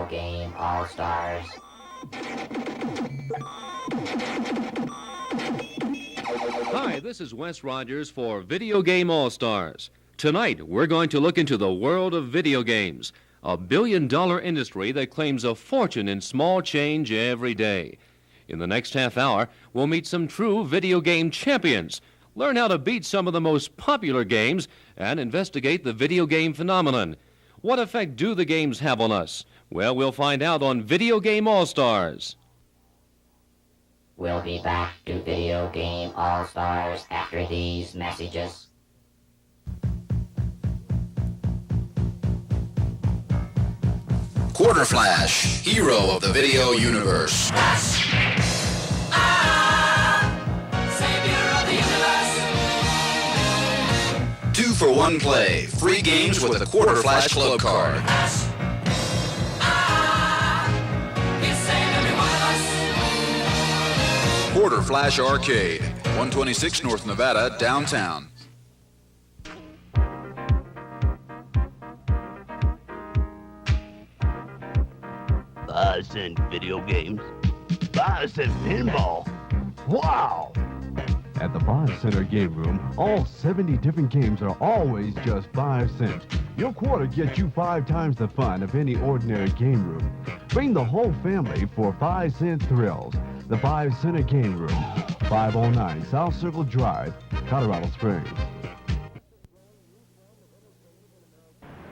Game All-Stars. Hi, this is Wes Rogers for Video Game All-Stars. Tonight, we're going to look into the world of video games, a billion-dollar industry that claims a fortune in small change every day. In the next half hour, we'll meet some true video game champions, learn how to beat some of the most popular games, and investigate the video game phenomenon. What effect do the games have on us? Well, we'll find out on Video Game All-Stars. We'll be back to Video Game All-Stars after these messages. Quarter Flash, hero of the video universe. Savior of the universe. 2-for-1 play. Free games with a Quarter Flash club card. He saved every one of us. Quarter Flash Arcade, 126 North Nevada, downtown. $5-cent video games. 5-cent pinball. Wow! At the 5 Center Game Room, all 70 different games are always just 5 cents. Your quarter gets you 5 times the fun of any ordinary game room. Bring the whole family for 5-cent thrills. The 5 Center Game Room, 509 South Circle Drive, Colorado Springs.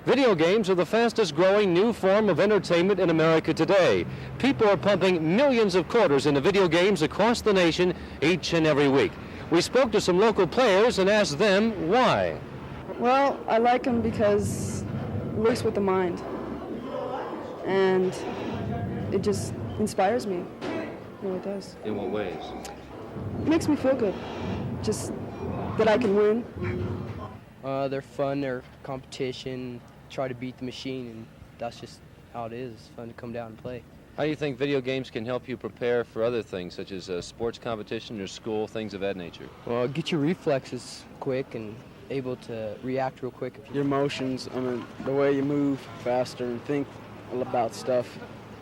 Video games are the fastest growing new form of entertainment in America today. People are pumping millions of quarters into video games across the nation each and every week. We spoke to some local players and asked them why. Well, I like them because it works with the mind. And it just inspires me. You know, it does. In what ways? It makes me feel good. Just that I can win. They're fun, they're competition, try to beat the machine, and that's just how it is. It's fun to come down and play. How do you think video games can help you prepare for other things, such as sports competition or school, things of that nature? Well, get your reflexes quick and able to react real quick. Your emotions, the way you move faster and think about stuff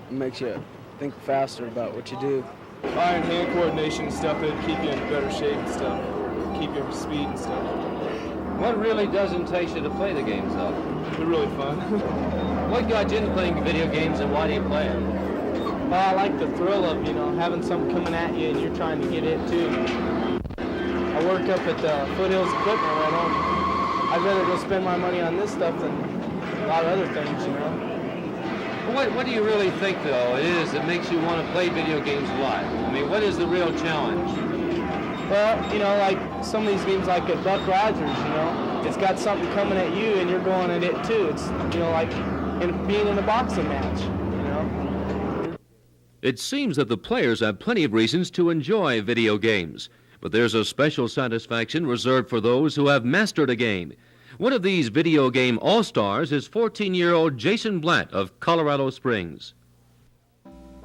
makes you think faster about what you do. Eye and hand coordination and stuff that keep you in better shape and stuff, keep your speed and stuff. What really does entice you to play the games, though? They're really fun. What got you into playing video games, and why do you play them? Well, I like the thrill of, having something coming at you and you're trying to get it too. I work up at the Foothills Equipment right home. I'd rather go spend my money on this stuff than a lot of other things, What do you really think, though, it is that makes you want to play video games live? I mean, what is the real challenge? Well, like some of these games like at Buck Rogers, it's got something coming at you and you're going at it too. It's, like being in a boxing match, It seems that the players have plenty of reasons to enjoy video games, but there's a special satisfaction reserved for those who have mastered a game. One of these video game all-stars is 14-year-old Jason Blatt of Colorado Springs.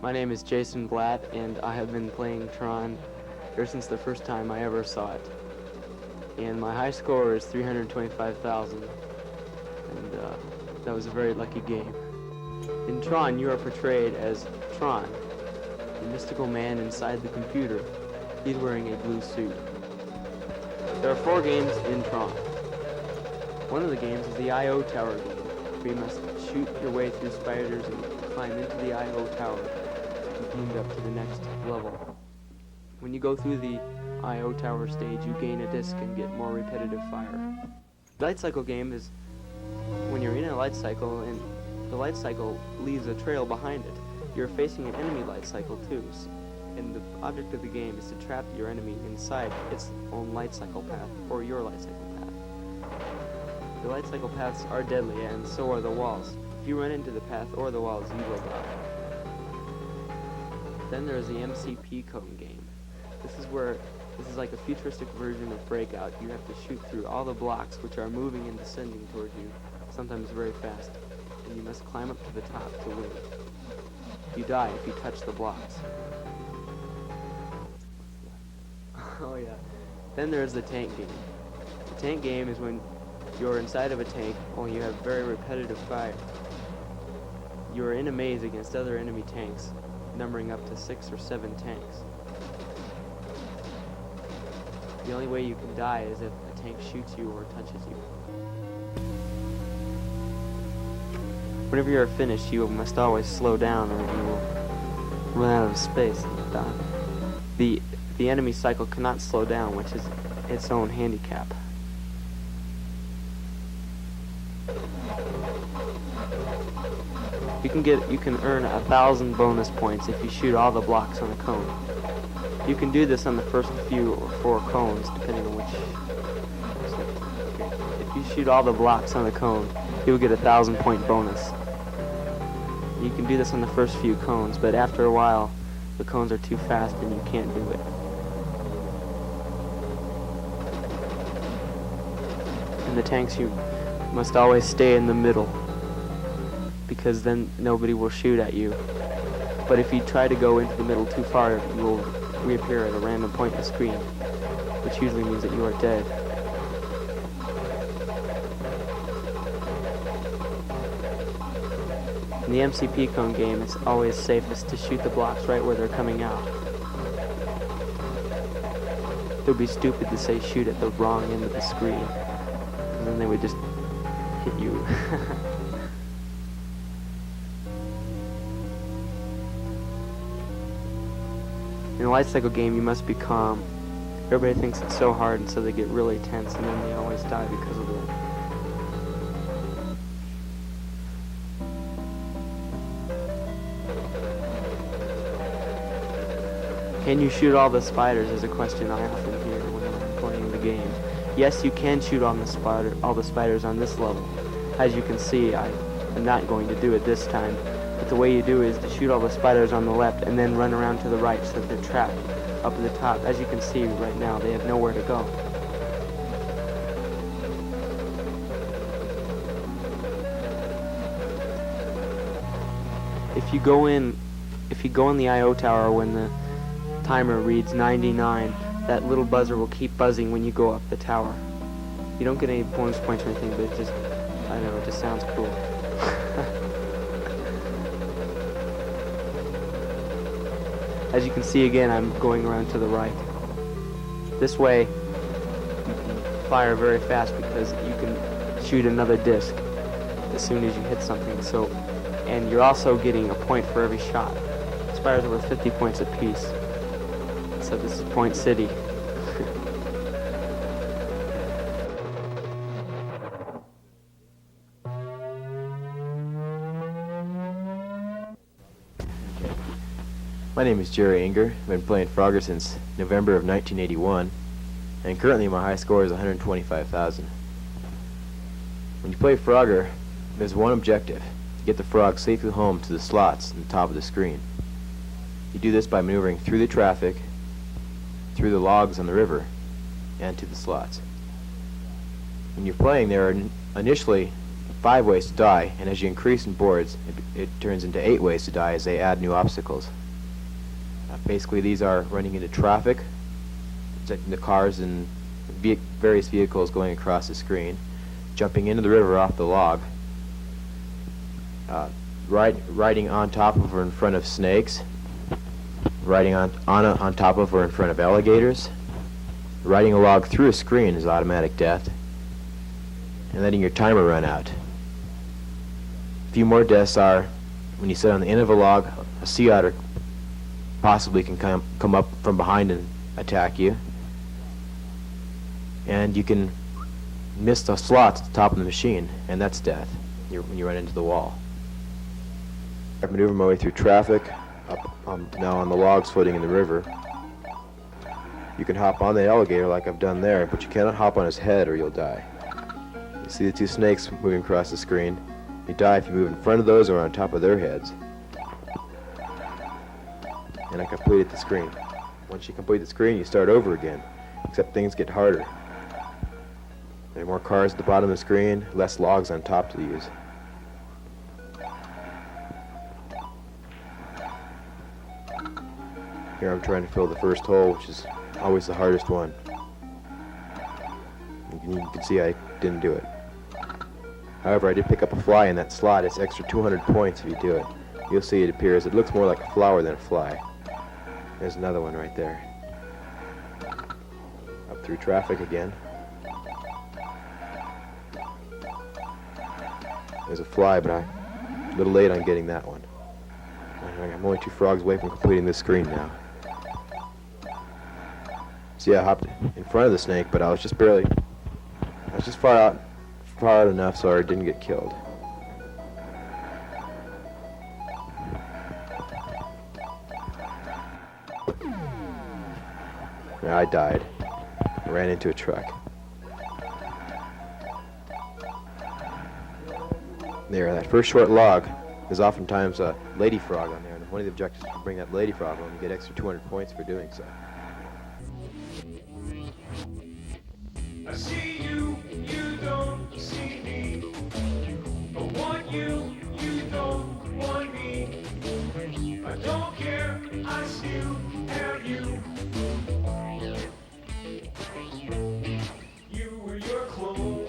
My name is Jason Blatt, and I have been playing Tron ever since the first time I ever saw it. And my high score is 325,000, and that was a very lucky game. In Tron, you are portrayed as Tron, the mystical man inside the computer. He's wearing a blue suit. There are 4 games in Tron. One of the games is the I.O. Tower game, where you must shoot your way through spiders and climb into the I.O. Tower and move up to the next level. When you go through the I.O. Tower stage, you gain a disc and get more repetitive fire. The light cycle game is when you're in a light cycle and the light cycle leaves a trail behind it. You're facing an enemy light cycle too, and the object of the game is to trap your enemy inside its own light cycle path, or your light cycle path. The light cycle paths are deadly, and so are the walls. If you run into the path or the walls, you will die. Then there is the MCP cone game. This is like a futuristic version of Breakout. You have to shoot through all the blocks which are moving and descending towards you, sometimes very fast, and you must climb up to the top to win. You die if you touch the blocks. Oh yeah. Then there's the tank game. The tank game is when you're inside of a tank, only you have very repetitive fire. you're in a maze against other enemy tanks, numbering up to 6 or 7 tanks. The only way you can die is if a tank shoots you or touches you. Whenever you are finished, you must always slow down or you will run out of space and die. The enemy cycle cannot slow down, which is its own handicap. You can earn 1,000 bonus points if you shoot all the blocks on a cone. You can do this on the first few or 4 cones, depending on which. If you shoot all the blocks on the cone, you will get 1,000 point bonus. You can do this on the first few cones, but after a while, the cones are too fast and you can't do it. In the tanks, you must always stay in the middle, because then nobody will shoot at you. But if you try to go into the middle too far, you will reappear at a random point in the screen, which usually means that you are dead. In the MCP cone game, it's always safest to shoot the blocks right where they're coming out. It would be stupid to say shoot at the wrong end of the screen, because then they would just hit you. In a light cycle game, you must be calm. Everybody thinks it's so hard, and so they get really tense, and then they always die because of it. Can you shoot all the spiders is a question I often hear when I'm playing the game. Yes, you can shoot all the spiders on this level. As you can see, I'm not going to do it this time. But the way you do is to shoot all the spiders on the left and then run around to the right so that they're trapped up at the top. As you can see right now, they have nowhere to go. If you go in the I.O. tower when the timer reads 99, that little buzzer will keep buzzing when you go up the tower. You don't get any bonus points or anything, but it just, I don't know, it just sounds cool. As you can see again, I'm going around to the right. This way, you can fire very fast because you can shoot another disc as soon as you hit something. So, and you're also getting a point for every shot. Spiders are worth 50 points apiece. So this is Point City. My name is Jerry Inger. I've been playing Frogger since November of 1981, and currently my high score is 125,000. When you play Frogger, there's one objective: to get the frog safely home to the slots on the top of the screen. You do this by maneuvering through the traffic, through the logs on the river, and to the slots. When you're playing, there are initially 5 ways to die, and as you increase in boards, it turns into 8 ways to die as they add new obstacles. Basically, these are running into traffic, protecting the cars and various vehicles going across the screen, jumping into the river off the log, riding on top of or in front of snakes, riding on top of or in front of alligators, riding a log through a screen is automatic death, and letting your timer run out. A few more deaths are when you sit on the end of a log, a sea otter possibly can come up from behind and attack you, and you can miss the slots at the top of the machine, and that's death when you run into the wall. I've maneuvered my way through traffic. I'm now on the logs floating in the river. You can hop on the alligator like I've done there, but you cannot hop on his head or you'll die. You see the 2 snakes moving across the screen. You die if you move in front of those or on top of their heads. And I completed the screen. Once you complete the screen, you start over again, except things get harder. There are more cars at the bottom of the screen, less logs on top to use. Here I'm trying to fill the first hole, which is always the hardest one. You can see I didn't do it. However, I did pick up a fly in that slot. It's extra 200 points if you do it. You'll see it appears. It looks more like a flower than a fly. There's another one right there. Up through traffic again. There's a fly, but I'm a little late on getting that one. I'm only 2 frogs away from completing this screen now. See, I hopped in front of the snake, but I was just far out enough so I didn't get killed. I died. I ran into a truck. There, that first short log is oftentimes a lady frog on there, and one of the objectives is to bring that lady frog home and get extra 200 points for doing so. I see you, you don't see me. I want you, you don't want me. I don't care, I still have you. You were your clone.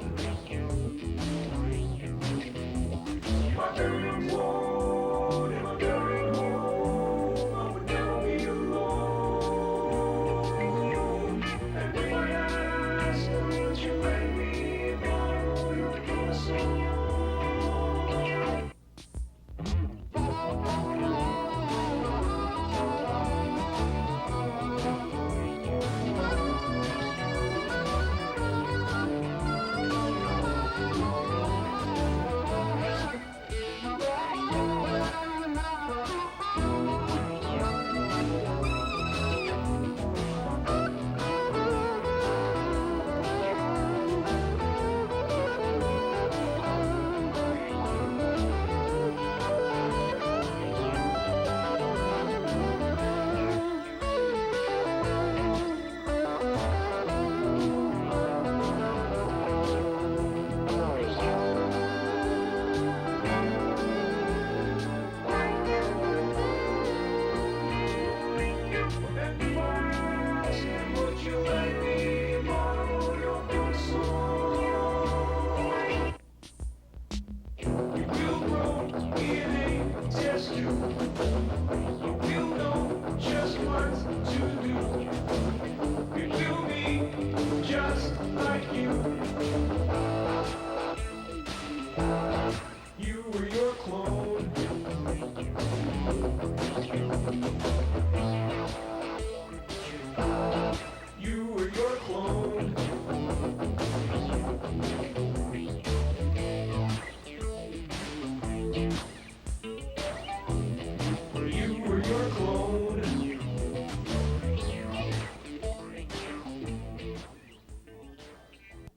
My very own, in my very home, I would never be alone. And if I ask, would you let me borrow your console?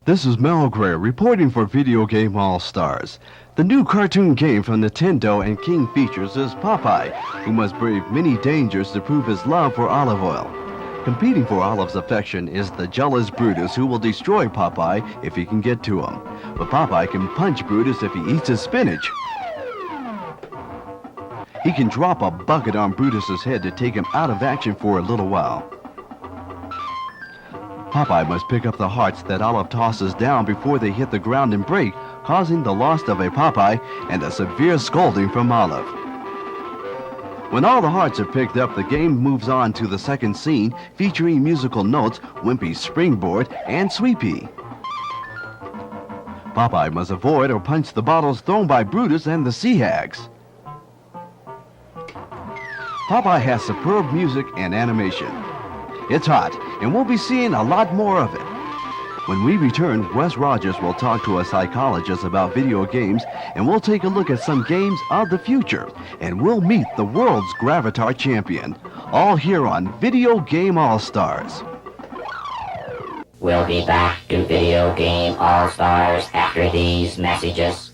This is Mel Gray reporting for Video Game All-Stars. The new cartoon game from Nintendo and King Features is Popeye, who must brave many dangers to prove his love for olive oil. Competing for Olive's affection is the jealous Brutus, who will destroy Popeye if he can get to him. But Popeye can punch Brutus if he eats his spinach. He can drop a bucket on Brutus's head to take him out of action for a little while. Popeye must pick up the hearts that Olive tosses down before they hit the ground and break, causing the loss of a Popeye and a severe scolding from Olive. When all the hearts are picked up, the game moves on to the second scene, featuring musical notes, Wimpy's Springboard, and Sweet Pea. Popeye must avoid or punch the bottles thrown by Brutus and the Sea Hags. Popeye has superb music and animation. It's hot, and we'll be seeing a lot more of it. When we return, Wes Rogers will talk to a psychologist about video games, and we'll take a look at some games of the future, and we'll meet the world's Gravatar champion, all here on Video Game All-Stars. We'll be back to Video Game All-Stars after these messages.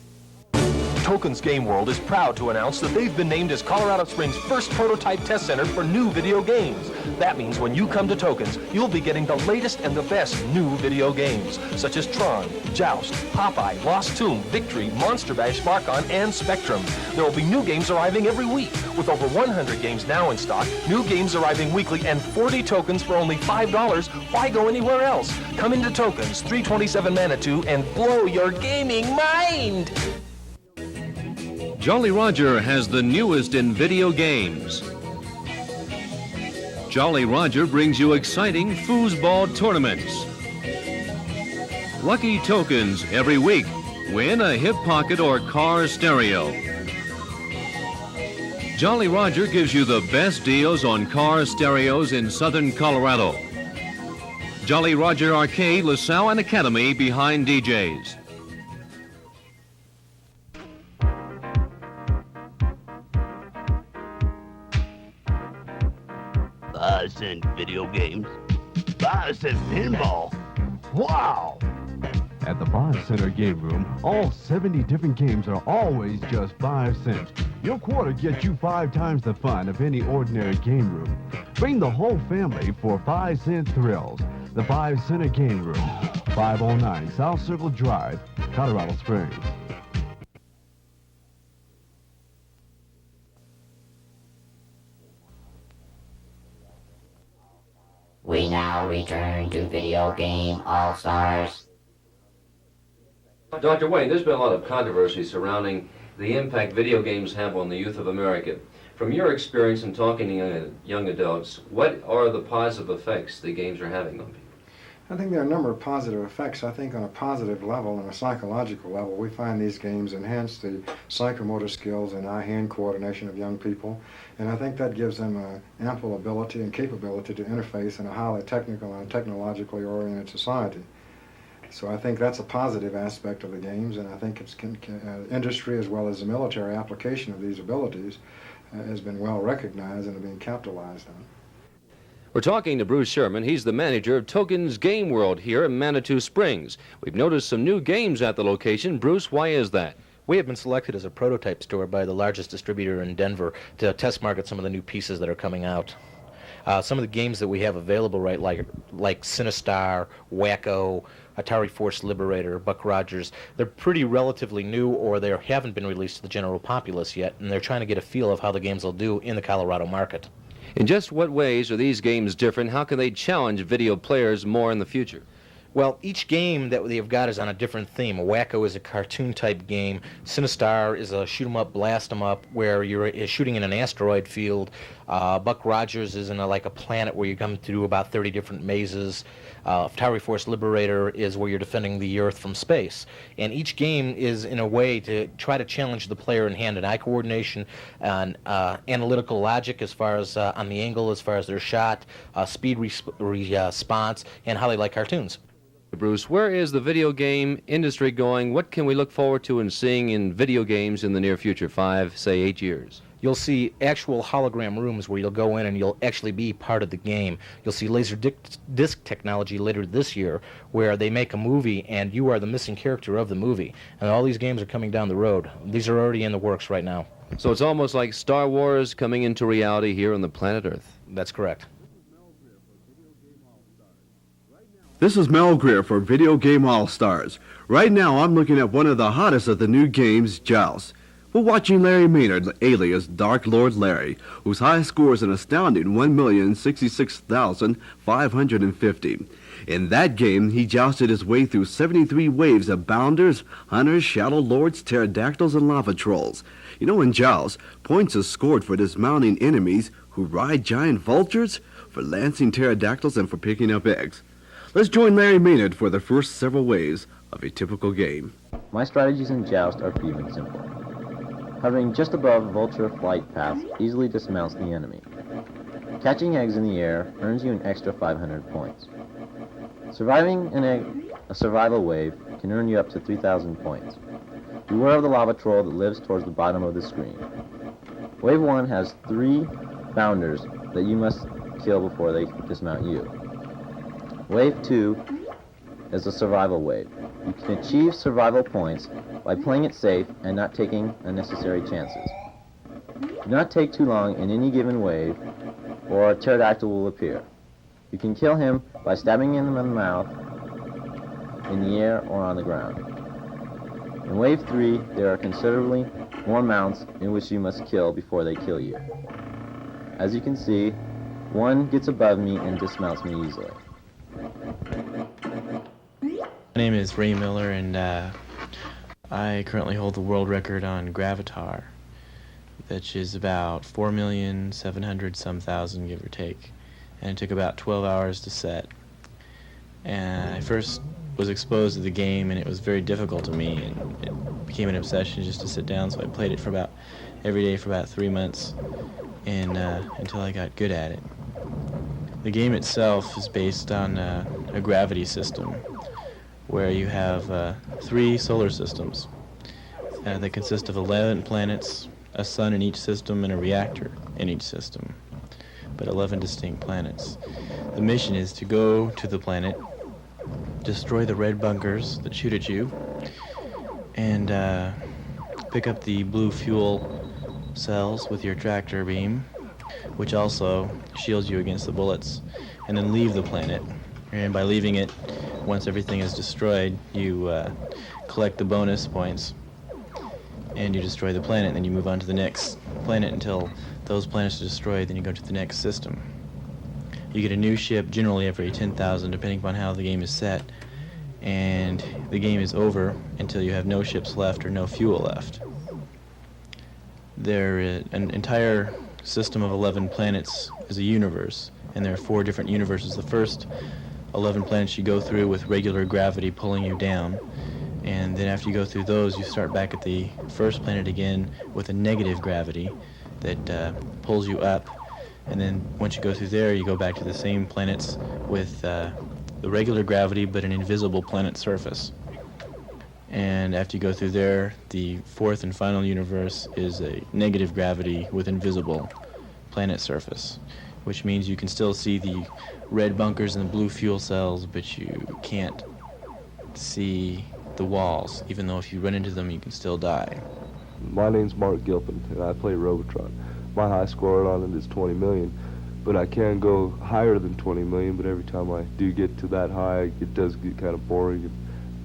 Tokens Game World is proud to announce that they've been named as Colorado Springs' first prototype test center for new video games. That means when you come to Tokens, you'll be getting the latest and the best new video games, such as Tron, Joust, Popeye, Lost Tomb, Victory, Monster Bash, Sparkon, and Spectrum. There will be new games arriving every week. With over 100 games now in stock, new games arriving weekly, and 40 tokens for only $5, why go anywhere else? Come into Tokens, 327 Manitou, and blow your gaming mind! Jolly Roger has the newest in video games. Jolly Roger brings you exciting foosball tournaments. Lucky tokens every week. Win a hip pocket or car stereo. Jolly Roger gives you the best deals on car stereos in southern Colorado. Jolly Roger Arcade, LaSalle and Academy behind DJs. 5-cent video games, 5-cent pinball. Wow! At the 5 Center Game Room, all 70 different games are always just 5 cents. Your quarter gets you 5 times the fun of any ordinary game room. Bring the whole family for 5-cent thrills. The 5 Center Game Room, 509 South Circle Drive, Colorado Springs. We now return to Video Game All-Stars. Dr. Wayne, there's been a lot of controversy surrounding the impact video games have on the youth of America. From your experience in talking to young adults, what are the positive effects the games are having on people? I think there are a number of positive effects. I think on a positive level and a psychological level, we find these games enhance the psychomotor skills and eye-hand coordination of young people. And I think that gives them ample ability and capability to interface in a highly technical and technologically oriented society. So I think that's a positive aspect of the games, and I think it's industry as well as the military application of these abilities has been well recognized and being capitalized on. We're talking to Bruce Sherman. He's the manager of Tokens Game World here in Manitou Springs. We've noticed some new games at the location. Bruce, why is that? We have been selected as a prototype store by the largest distributor in Denver to test market some of the new pieces that are coming out. Some of the games that we have available, right, like Sinistar, Wacko, Atari Force Liberator, Buck Rogers, they're pretty relatively new, or they haven't been released to the general populace yet, and they're trying to get a feel of how the games will do in the Colorado market. In just what ways are these games different? How can they challenge video players more in the future? Well, each game that they've got is on a different theme. Wacko is a cartoon-type game. Sinistar is a shoot-'em-up, blast-'em-up, where you're shooting in an asteroid field. Buck Rogers is in like a planet where you come to do about 30 different mazes. Atari Force Liberator is where you're defending the Earth from space. And each game is in a way to try to challenge the player in hand and eye coordination and analytical logic as far as on the angle, as far as their shot, speed response, and how they like cartoons. Bruce, where is the video game industry going? What can we look forward to and seeing in video games in the near future, 5, say 8 years? You'll see actual hologram rooms where you'll go in and you'll actually be part of the game. You'll see laser disc technology later this year where they make a movie and you are the missing character of the movie. And all these games are coming down the road. These are already in the works right now. So it's almost like Star Wars coming into reality here on the planet Earth. That's correct. This is Mel Greer for Video Game All-Stars. Right now, I'm looking at one of the hottest of the new games, Joust. We're watching Larry Maynard, alias Dark Lord Larry, whose high score is an astounding 1,066,550. In that game, he jousted his way through 73 waves of bounders, hunters, shadow lords, pterodactyls, and lava trolls. You know, in Joust, points are scored for dismounting enemies who ride giant vultures, for lancing pterodactyls, and for picking up eggs. Let's join Larry Maynard for the first several waves of a typical game. My strategies in Joust are few and simple. Hovering just above vulture flight paths easily dismounts the enemy. Catching eggs in the air earns you an extra 500 points. Surviving a survival wave can earn you up to 3,000 points. Beware of the lava troll that lives towards the bottom of the screen. Wave 1 has 3 bounders that you must kill before they dismount you. Wave 2 is a survival wave. You can achieve survival points by playing it safe and not taking unnecessary chances. Do not take too long in any given wave, or a pterodactyl will appear. You can kill him by stabbing him in the mouth, in the air, or on the ground. In Wave 3, there are considerably more mounts in which you must kill before they kill you. As you can see, one gets above me and dismounts me easily. My name is Ray Miller, and I currently hold the world record on Gravatar, which is about 4,700,000 give or take, and it took about 12 hours to set. And I first was exposed to the game, and it was very difficult to me, and it became an obsession just to sit down, so I played it for about every day for about 3 months, and until I got good at it. The game itself is based on a gravity system, where you have 3 solar systems that consist of 11 planets, a sun in each system, and a reactor in each system, but 11 distinct planets. The mission is to go to the planet, destroy the red bunkers that shoot at you, and pick up the blue fuel cells with your tractor beam, which also shields you against the bullets, and then leave the planet. And by leaving it, once everything is destroyed, you collect the bonus points, and you destroy the planet, and then you move on to the next planet until those planets are destroyed, then you go to the next system. You get a new ship generally every 10,000, depending upon how the game is set, and the game is over until you have no ships left or no fuel left. An entire system of 11 planets is a universe, and there are 4 different universes. The first 11 planets you go through with regular gravity pulling you down, and then after you go through those, you start back at the first planet again with a negative gravity that pulls you up, and then once you go through there, you go back to the same planets with the regular gravity but an invisible planet surface. And after you go through there, the 4th and final universe is a negative gravity with invisible planet surface, which means you can still see the red bunkers and the blue fuel cells, but you can't see the walls, even though if you run into them, you can still die. My name's Mark Gilpin, and I play Robotron. My high score on it is 20 million, but I can go higher than 20 million, but every time I do get to that high, it does get kind of boring, and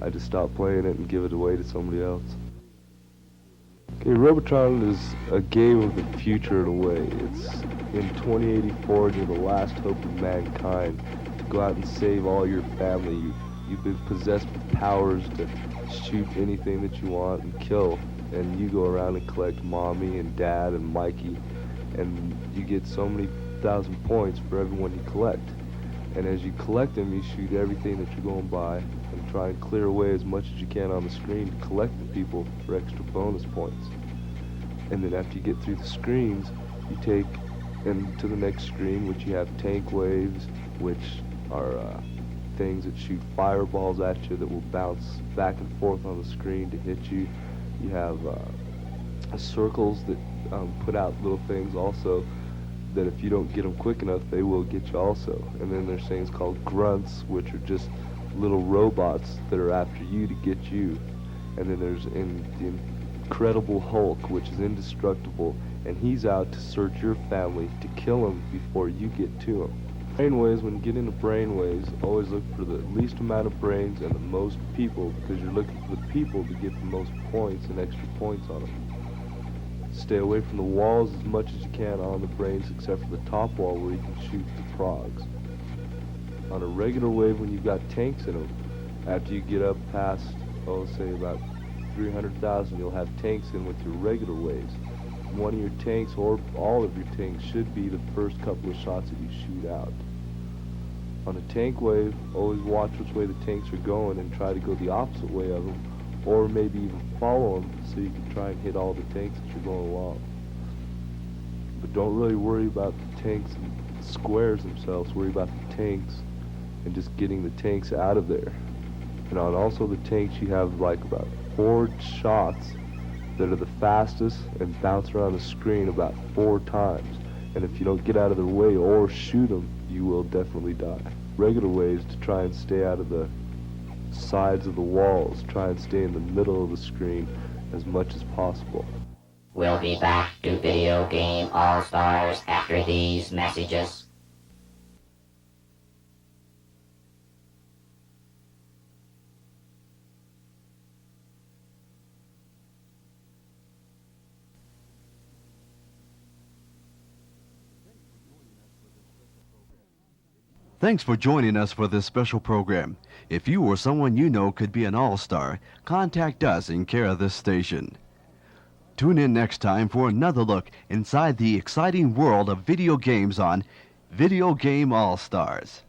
I just stop playing it and give it away to somebody else. Okay, Robotron is a game of the future in a way. It's in 2084, and you're the last hope of mankind to go out and save all your family. You've been possessed with powers to shoot anything that you want and kill, and you go around and collect Mommy and Dad and Mikey, and you get so many thousand points for everyone you collect. And as you collect them, you shoot everything that you're going by and try and clear away as much as you can on the screen to collect the people for extra bonus points. And then after you get through the screens, you take into the next screen, which you have tank waves, which are things that shoot fireballs at you that will bounce back and forth on the screen to hit you. You have circles that put out little things also that if you don't get them quick enough, they will get you also. And then there's things called grunts, which are just little robots that are after you to get you. And then there's the Incredible Hulk, which is indestructible, and he's out to search your family to kill them before you get to them. Brainwaves, when you get into brainwaves, always look for the least amount of brains and the most people, because you're looking for the people to get the most points and extra points on them. Stay away from the walls as much as you can on the brains, except for the top wall where you can shoot the frogs. On a regular wave, when you've got tanks in them, after you get up past, say about 300,000, you'll have tanks in with your regular waves. One of your tanks, or all of your tanks, should be the first couple of shots that you shoot out. On a tank wave, always watch which way the tanks are going and try to go the opposite way of them, or maybe even follow them so you can try and hit all the tanks that you're going along. But don't really worry about the tanks and the squares themselves. Worry about the tanks and just getting the tanks out of there. And on also the tanks, you have like about 4 shots that are the fastest and bounce around the screen about 4 times. And if you don't get out of their way or shoot them, you will definitely die. Regular ways to try and stay out of the sides of the walls. Try and stay in the middle of the screen as much as possible. We'll be back to Video Game All-Stars after these messages. Thanks for joining us for this special program. If you or someone you know could be an all-star, contact us in care of this station. Tune in next time for another look inside the exciting world of video games on Video Game All-Stars.